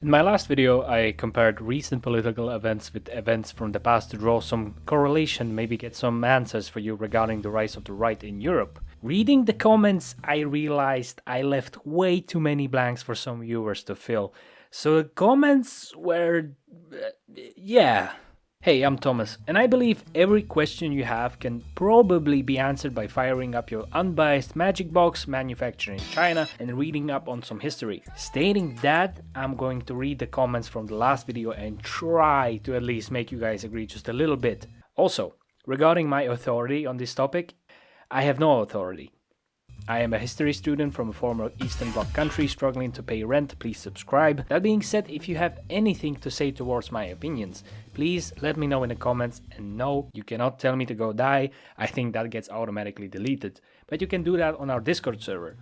In my last video, I compared recent political events with events from the past to draw some correlation, maybe get some answers for you regarding the rise of the right in Europe. Reading the comments, I realized I left way too many blanks for some viewers to fill. So the comments were... yeah. Hey, I'm Thomas, and I believe every question you have can probably be answered by firing up your unbiased magic box manufactured in China and reading up on some history. Stating that, I'm going to read the comments from the last video and try to at least make you guys agree just a little bit. Also, regarding my authority on this topic, I have no authority. I am a history student from a former Eastern Bloc country struggling to pay rent. Please subscribe. That being said, if you have anything to say towards my opinions, please let me know in the comments. And no, you cannot tell me to go die. I think that gets automatically deleted. But you can do that on our Discord server.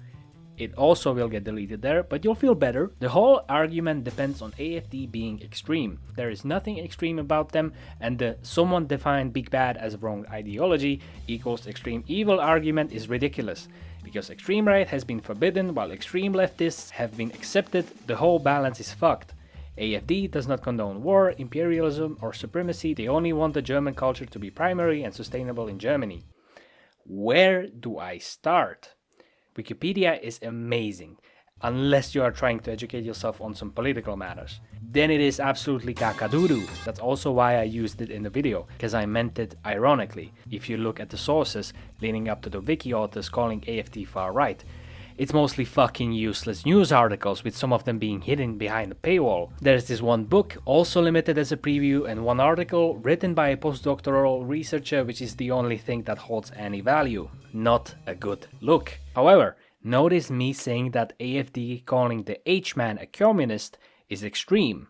It also will get deleted there, but you'll feel better. The whole argument depends on AfD being extreme. There is nothing extreme about them, and the someone defined big bad as a wrong ideology equals extreme evil argument is ridiculous. Because extreme right has been forbidden while extreme leftists have been accepted, the whole balance is fucked. AfD does not condone war, imperialism or supremacy, they only want the German culture to be primary and sustainable in Germany. Where do I start? Wikipedia is amazing, unless you are trying to educate yourself on some political matters. Then it is absolutely kakadoodoo. That's also why I used it in the video, because I meant it ironically. If you look at the sources leading up to the wiki authors calling AfD far right, it's mostly fucking useless news articles, with some of them being hidden behind a paywall. There's this one book, also limited as a preview, and one article written by a postdoctoral researcher, which is the only thing that holds any value. Not a good look. However, notice me saying that AfD calling the H-man a communist is extreme.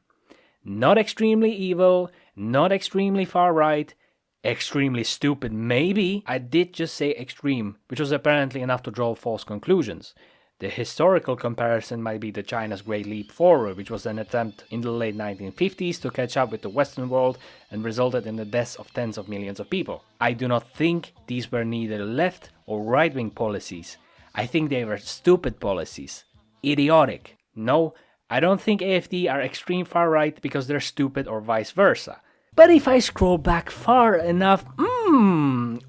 Not extremely evil, not extremely far right, extremely stupid maybe. I did just say extreme, which was apparently enough to draw false conclusions. The historical comparison might be the China's Great Leap Forward, which was an attempt in the late 1950s to catch up with the Western world and resulted in the deaths of tens of millions of people. I do not think these were neither left or right-wing policies. I think they were stupid policies. Idiotic. No, I don't think AfD are extreme far right because they're stupid or vice versa. But if I scroll back far enough, and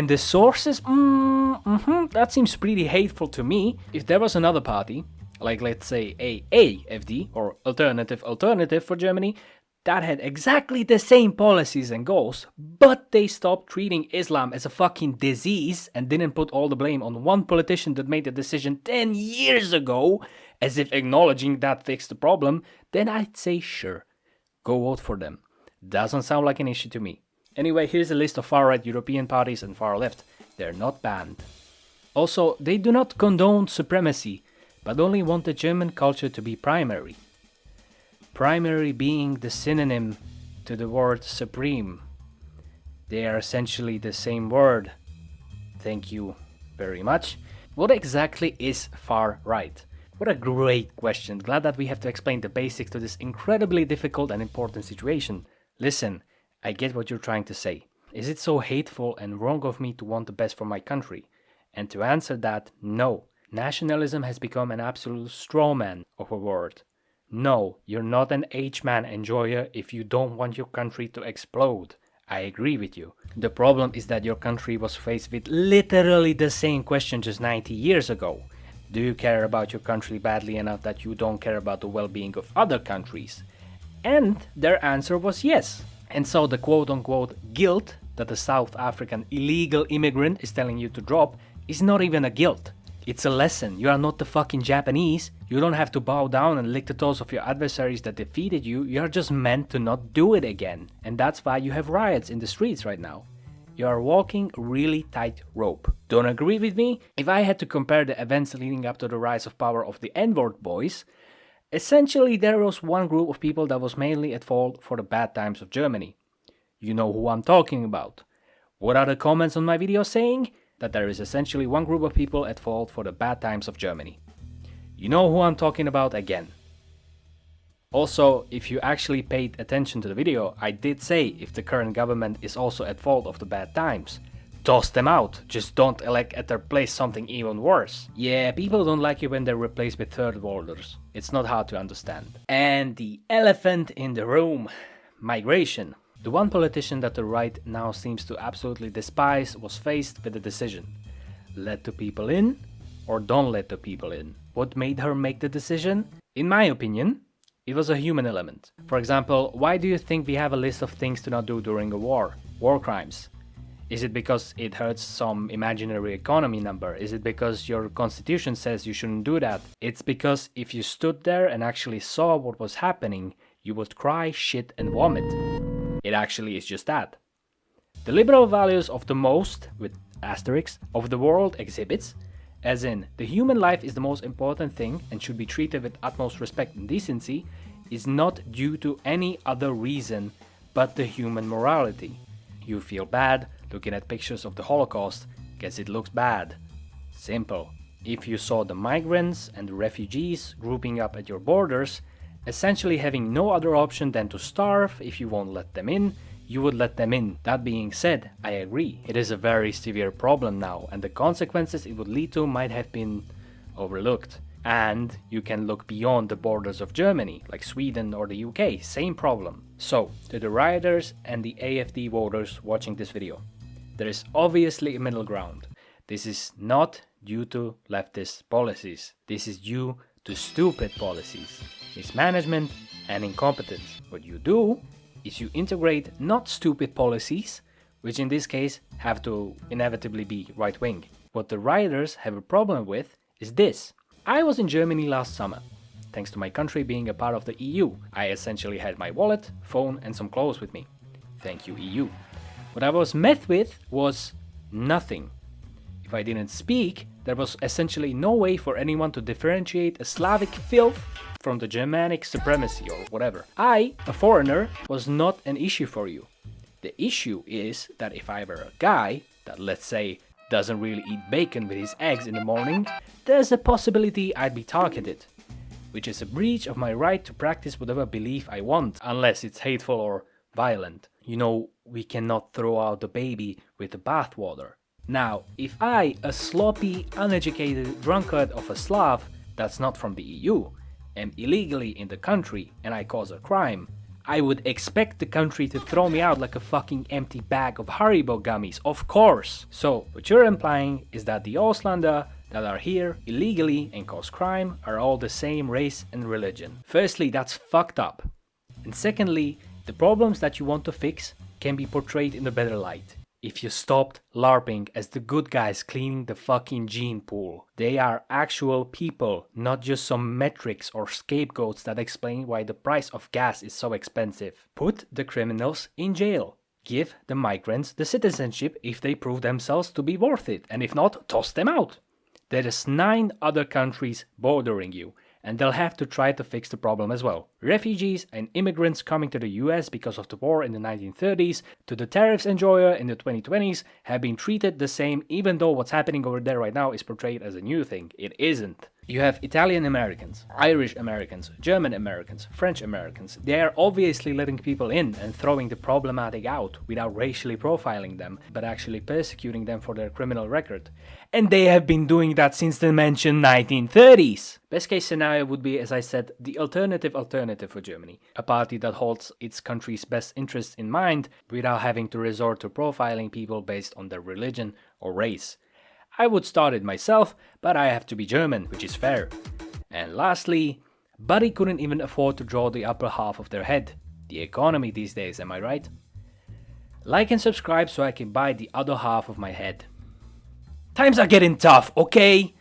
the sources, that seems pretty hateful to me. If there was another party, like let's say AfD, or alternative for Germany, that had exactly the same policies and goals, but they stopped treating Islam as a fucking disease and didn't put all the blame on one politician that made the decision 10 years ago, as if acknowledging that fixed the problem, then I'd say sure, go vote for them. Doesn't sound like an issue to me. Anyway, here's a list of far-right European parties and far-left. They're not banned. Also, they do not condone supremacy, but only want the German culture to be primary. Primary being the synonym to the word supreme. They are essentially the same word. Thank you very much. What exactly is far-right? What a great question. Glad that we have to explain the basics to this incredibly difficult and important situation. Listen, I get what you're trying to say. Is it so hateful and wrong of me to want the best for my country? And to answer that, no. Nationalism has become an absolute straw man of a word. No, you're not an H-man enjoyer if you don't want your country to explode. I agree with you. The problem is that your country was faced with literally the same question just 90 years ago. Do you care about your country badly enough that you don't care about the well-being of other countries? And their answer was yes. And so the quote-unquote guilt that the South African illegal immigrant is telling you to drop is not even a guilt. It's a lesson. You are not the fucking Japanese. You don't have to bow down and lick the toes of your adversaries that defeated you. You are just meant to not do it again. And that's why you have riots in the streets right now. You are walking a really tight rope. Don't agree with me? If I had to compare the events leading up to the rise of power of the N-word boys, essentially there was one group of people that was mainly at fault for the bad times of Germany. You know who I'm talking about. What are the comments on my video saying? That there is essentially one group of people at fault for the bad times of Germany. You know who I'm talking about again. Also, if you actually paid attention to the video, I did say if the current government is also at fault of the bad times. toss them out. Just don't elect at their place something even worse. Yeah, people don't like you when they're replaced with third worlders. It's not hard to understand. And the elephant in the room, migration. The one politician that the right now seems to absolutely despise was faced with a decision. Let the people in or don't let the people in. What made her make the decision? In my opinion, it was a human element. For example, why do you think we have a list of things to not do during a war? War crimes. Is it because it hurts some imaginary economy number? Is it because your constitution says you shouldn't do that? It's because if you stood there and actually saw what was happening, you would cry, shit and vomit. It actually is just that. The liberal values of the most, with asterisks, of the world exhibits, as in the human life is the most important thing and should be treated with utmost respect and decency, is not due to any other reason but the human morality. You feel bad looking at pictures of the Holocaust because it looks bad. Simple. If you saw the migrants and the refugees grouping up at your borders, essentially having no other option than to starve if you won't let them in, you would let them in. That being said, I agree. It is a very severe problem now, and the consequences it would lead to might have been overlooked. And you can look beyond the borders of Germany, like Sweden or the UK, same problem. So, to the rioters and the AfD voters watching this video, there is obviously a middle ground. This is not due to leftist policies. This is due to stupid policies, mismanagement and incompetence. What you do is you integrate not stupid policies, which in this case have to inevitably be right-wing. What the rioters have a problem with is this. I was in Germany last summer. Thanks to my country being a part of the EU, I essentially had my wallet, phone and some clothes with me. Thank you, EU. What I was met with was nothing. If I didn't speak, there was essentially no way for anyone to differentiate a Slavic filth from the Germanic supremacy or whatever. I, a foreigner, was not an issue for you. The issue is that if I were a guy that, let's say, doesn't really eat bacon with his eggs in the morning, there's a possibility I'd be targeted, which is a breach of my right to practice whatever belief I want, unless it's hateful or violent. You know, we cannot throw out the baby with the bathwater. Now, if I, a sloppy, uneducated drunkard of a Slav that's not from the EU, am illegally in the country and I cause a crime, I would expect the country to throw me out like a fucking empty bag of Haribo gummies, of course. So, what you're implying is that the Ausländer that are here illegally and cause crime are all the same race and religion. Firstly, that's fucked up. And secondly, the problems that you want to fix can be portrayed in a better light. If you stopped LARPing as the good guys cleaning the fucking gene pool. They are actual people, not just some metrics or scapegoats that explain why the price of gas is so expensive. Put the criminals in jail. Give the migrants the citizenship if they prove themselves to be worth it, and if not, toss them out. There is 9 other countries bordering you, and they'll have to try to fix the problem as well. Refugees and immigrants coming to the US because of the war in the 1930s to the tariffs enjoyer in the 2020s have been treated the same, even though what's happening over there right now is portrayed as a new thing. It isn't. You have Italian Americans, Irish Americans, German Americans, French Americans. They are obviously letting people in and throwing the problematic out without racially profiling them, but actually persecuting them for their criminal record. And they have been doing that since the mentioned 1930s. Best case scenario would be, as I said, the alternative for Germany. A party that holds its country's best interests in mind without having to resort to profiling people based on their religion or race. I would start it myself, but I have to be German, which is fair. And lastly, Buddy couldn't even afford to draw the upper half of their head. The economy these days, am I right? Like and subscribe so I can buy the other half of my head. Times are getting tough, okay?